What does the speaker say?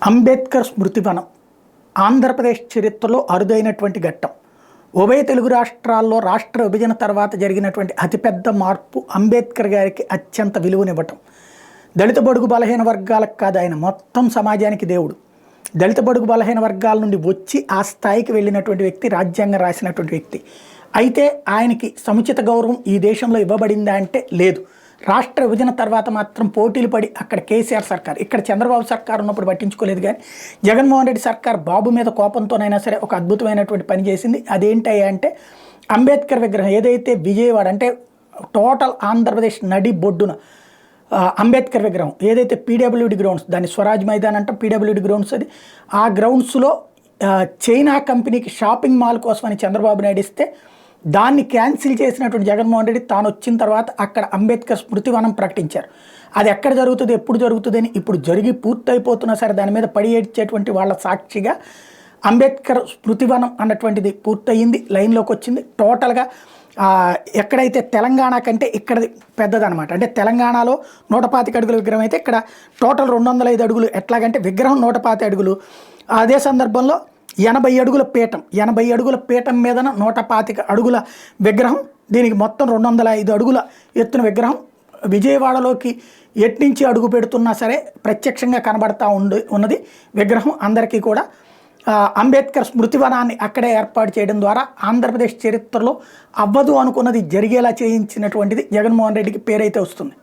అంబేద్కర్ స్మృతివనం ఆంధ్రప్రదేశ్ చరిత్రలో అరుదైనటువంటి ఘట్టం. ఉభయ తెలుగు రాష్ట్రాల్లో రాష్ట్ర విభజన తర్వాత జరిగినటువంటి అతిపెద్ద మార్పు అంబేద్కర్ గారికి అత్యంత విలువనివ్వటం. దళిత బడుగు బలహీన వర్గాలకు కాదు, ఆయన మొత్తం సమాజానికి దేవుడు. దళిత బడుగు బలహీన వర్గాల నుండి వచ్చి ఆ స్థాయికి వెళ్ళినటువంటి వ్యక్తి, రాజ్యాంగం రాసినటువంటి వ్యక్తి. అయితే ఆయనకి సముచిత గౌరవం ఈ దేశంలో ఇవ్వబడిందా అంటే లేదు. రాష్ట్ర విభజన తర్వాత మాత్రం పోటీలు పడి అక్కడ కేసీఆర్ సర్కార్, ఇక్కడ చంద్రబాబు సర్కార్ ఉన్నప్పుడు పట్టించుకోలేదు. కానీ జగన్మోహన్ రెడ్డి సర్కార్ బాబు మీద కోపంతోనైనా సరే ఒక అద్భుతమైనటువంటి పని చేసింది. అదేంటయ్యా అంటే అంబేద్కర్ విగ్రహం ఏదైతే విజయవాడ అంటే టోటల్ ఆంధ్రప్రదేశ్ నడి బొడ్డున అంబేద్కర్ విగ్రహం ఏదైతే పీడబ్ల్యూడి గ్రౌండ్స్, దాన్ని స్వరాజ్ మైదాన్ అంటే పీడబ్ల్యూడి గ్రౌండ్స్, అది ఆ గ్రౌండ్స్లో చైనా కంపెనీకి షాపింగ్ మాల్ కోసమని చంద్రబాబు నాయుడు ఇస్తే దాన్ని క్యాన్సిల్ చేసినటువంటి జగన్మోహన్ రెడ్డి తాను వచ్చిన తర్వాత అక్కడ అంబేద్కర్ స్మృతివనం ప్రకటించారు. అది ఎక్కడ జరుగుతుంది, ఎప్పుడు జరుగుతుంది అని ఇప్పుడు జరిగి పూర్తయిపోతున్నా సరే దాని మీద పడి ఏడ్చేటువంటి వాళ్ళ సాక్షిగా అంబేద్కర్ స్మృతివనం అన్నటువంటిది పూర్తయింది, లైన్లోకి వచ్చింది. టోటల్గా ఎక్కడైతే తెలంగాణ కంటే ఇక్కడది పెద్దదనమాట. అంటే తెలంగాణలో 125 అడుగుల విగ్రహం అయితే ఇక్కడ టోటల్ 205 అడుగులు. ఎట్లాగంటే విగ్రహం 125 అడుగులు, అదే సందర్భంలో 80 అడుగుల పీఠం, 80 అడుగుల పీఠం మీదన 125 అడుగుల విగ్రహం. దీనికి మొత్తం 205 అడుగుల ఎత్తున విగ్రహం. విజయవాడలోకి ఎట్నుంచి అడుగు పెడుతున్నా సరే ప్రత్యక్షంగా కనబడతా ఉన్నది విగ్రహం అందరికీ కూడా. అంబేద్కర్ స్మృతివనాన్ని అక్కడే ఏర్పాటు చేయడం ద్వారా ఆంధ్రప్రదేశ్ చరిత్రలో అవ్వదు అనుకున్నది జరిగేలా చేయించినటువంటిది జగన్మోహన్ రెడ్డికి పేరైతే వస్తుంది.